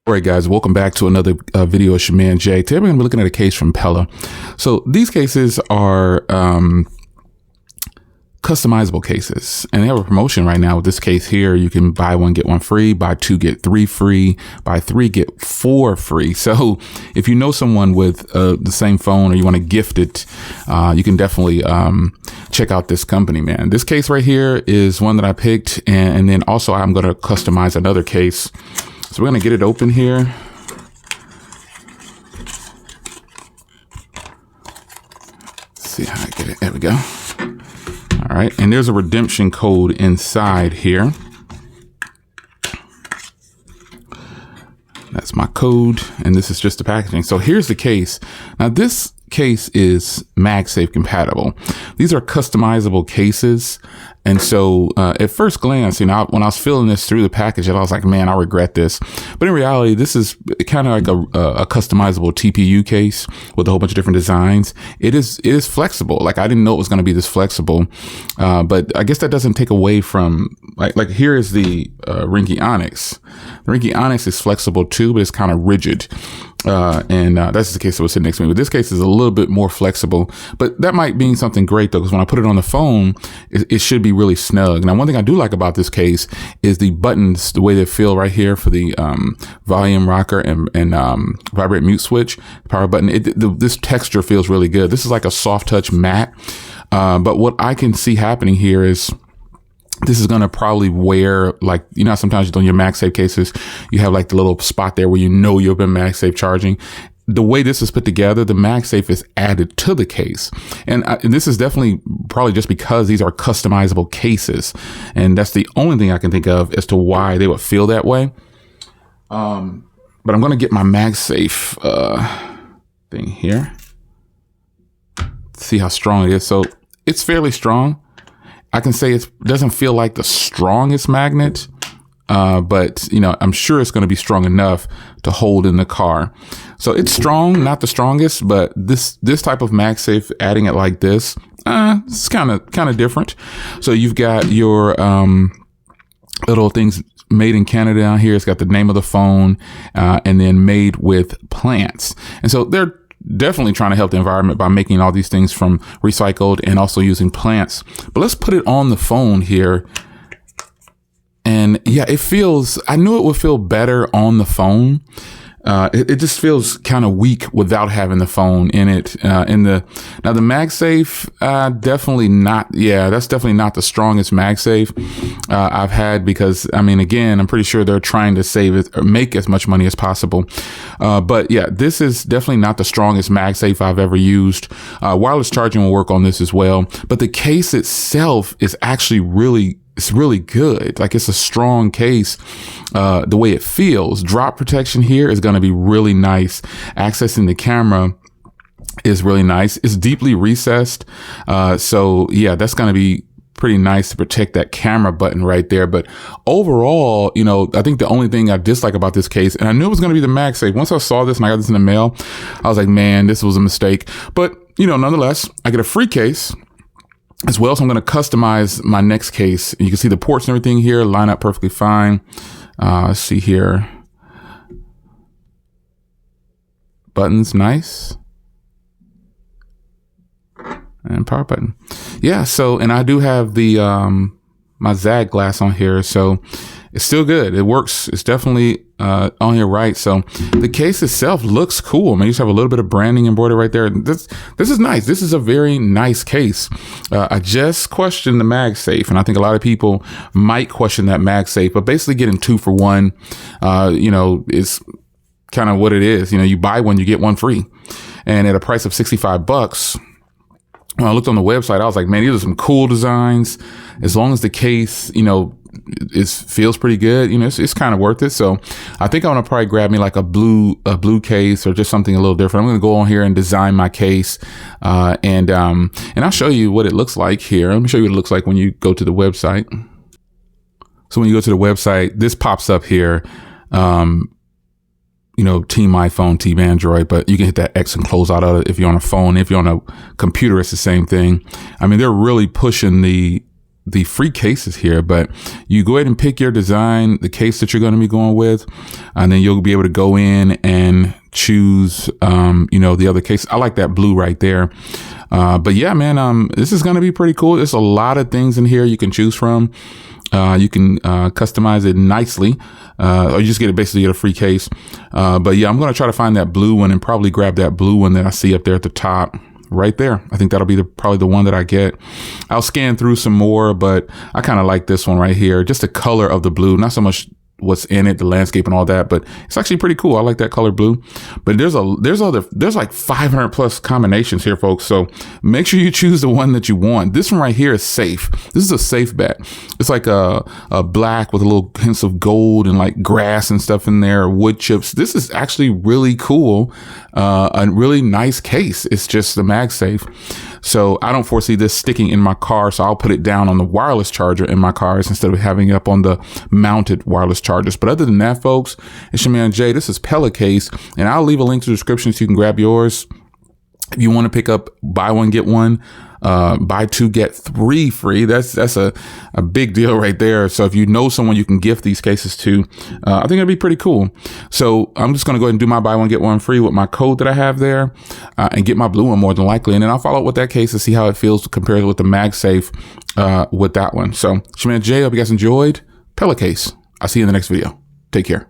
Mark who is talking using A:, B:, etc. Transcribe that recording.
A: All right, guys, welcome back to another video. It's your man Jay. Today we're going to be looking at a case from Pela. So these cases are customizable cases, and they have a promotion right now with this case here. You can buy one, get one free, buy two, get three free, buy three, get four free. So if you know someone with the same phone or you want to gift it, you can definitely check out this company, man. This case right here is one that I picked, and then also I'm going to customize another case. So we're going to get it open here. Let's see how I get it. There we go. All right. And there's a redemption code inside here. That's my code. And this is just the packaging. So here's the case. Now this case is MagSafe compatible. These are customizable cases. And so at first glance, you know, when I was filling this through the package, I was like, man, I regret this. But in reality, this is kind of like a customizable TPU case with a whole bunch of different designs. It is flexible. Like, I didn't know it was going to be this flexible. But I guess that doesn't take away from like here is the Rinky Onyx. The Rinky Onyx is flexible too, but it's kind of rigid. That's the case that was sitting next to me. But this case is a little bit more flexible, but that might mean something great though, because when I put it on the phone, it should be really snug. Now, one thing I do like about this case is the buttons, the way they feel right here for the volume rocker and vibrate mute switch, power button. This texture feels really good. This is like a soft touch matte. But what I can see happening here is this is going to probably wear, like, you know, sometimes on your MagSafe cases, you have like the little spot there where you know you've been MagSafe charging. The way this is put together, the MagSafe is added to the case. And this is definitely probably just because these are customizable cases. And that's the only thing I can think of as to why they would feel that way. But I'm going to get my MagSafe thing here. See how strong it is. So it's fairly strong. I can say it doesn't feel like the strongest magnet, but you know, I'm sure it's going to be strong enough to hold in the car. So it's strong, not the strongest, but this type of MagSafe, adding it like this, it's kind of different. So you've got your little things made in Canada down here. It's got the name of the phone, and then made with plants. And so they're definitely trying to help the environment by making all these things from recycled and also using plants. But let's put it on the phone here. And yeah, it feels, I knew it would feel better on the phone. It just feels kind of weak without having the phone in it. Now the MagSafe, definitely not. Yeah, that's definitely not the strongest MagSafe I've had, because I mean, again, I'm pretty sure they're trying to save it or make as much money as possible. But yeah, this is definitely not the strongest MagSafe I've ever used. Wireless charging will work on this as well, but the case itself is actually it's really good. Like, it's a strong case. The way it feels, drop protection here is going to be really nice. Accessing the camera is really nice. It's deeply recessed. So yeah, that's going to be pretty nice to protect that camera button right there. But overall, you know, I think the only thing I dislike about this case, and I knew it was going to be the MagSafe. Once I saw this and I got this in the mail, I was like, man, this was a mistake. But, you know, nonetheless, I get a free case as well. So I'm going to customize my next case. You can see the ports and everything here line up perfectly fine. Let's see here. Buttons, nice. And power button. Yeah. So, and I do have the, my Zag glass on here. So it's still good. It works. It's definitely, on here right. So the case itself looks cool. I mean, you just have a little bit of branding embroidered right there. This is nice. This is a very nice case. I just questioned the MagSafe, and I think a lot of people might question that MagSafe, but basically getting 2 for 1, you know, is kind of what it is. You know, you buy one, you get one free, and at a price of $65. When I looked on the website, I was like, man, these are some cool designs. As long as the case, you know, it feels pretty good, you know, it's kind of worth it. So I think I'm gonna probably grab me like a blue case or just something a little different. I'm gonna go on here and design my case, and I'll show you what it looks like here. Let me show you what it looks like when you go to the website. So when you go to the website, this pops up here. You know, Team iPhone, Team Android, but you can hit that X and close out of it if you're on a phone. If you're on a computer, it's the same thing. I mean, they're really pushing the the free cases here, but you go ahead and pick your design, the case that you're going to be going with, and then you'll be able to go in and choose, the other case. I like that blue right there. But yeah, man, this is going to be pretty cool. There's a lot of things in here you can choose from. You can customize it nicely, or you just basically get a free case. But yeah, I'm going to try to find that blue one and probably grab that blue one that I see up there at the top. Right there. I think that'll be probably the one that I get. I'll scan through some more, but I kind of like this one right here. Just the color of the blue, not so much what's in it, the landscape and all that, but it's actually pretty cool. I like that color blue. But there's like 500 plus combinations here, folks. So make sure you choose the one that you want. This one right here is safe. This is a safe bet. It's like a black with a little hints of gold and like grass and stuff in there, wood chips. This is actually really cool. A really nice case. It's just the MagSafe. So I don't foresee this sticking in my car. So I'll put it down on the wireless charger in my cars instead of having it up on the mounted wireless chargers. But other than that, folks, it's your man Jay. This is Pela case, and I'll leave a link to the description so you can grab yours. If you want to pick up, buy one, get one, buy two, get three free. That's a big deal right there. So if you know someone you can gift these cases to, I think it'd be pretty cool. So I'm just going to go ahead and do my buy one, get one free with my code that I have there, and get my blue one more than likely. And then I'll follow up with that case to see how it feels compared with the MagSafe, with that one. So it's your man Jay. Hope you guys enjoyed Pela case. I'll see you in the next video. Take care.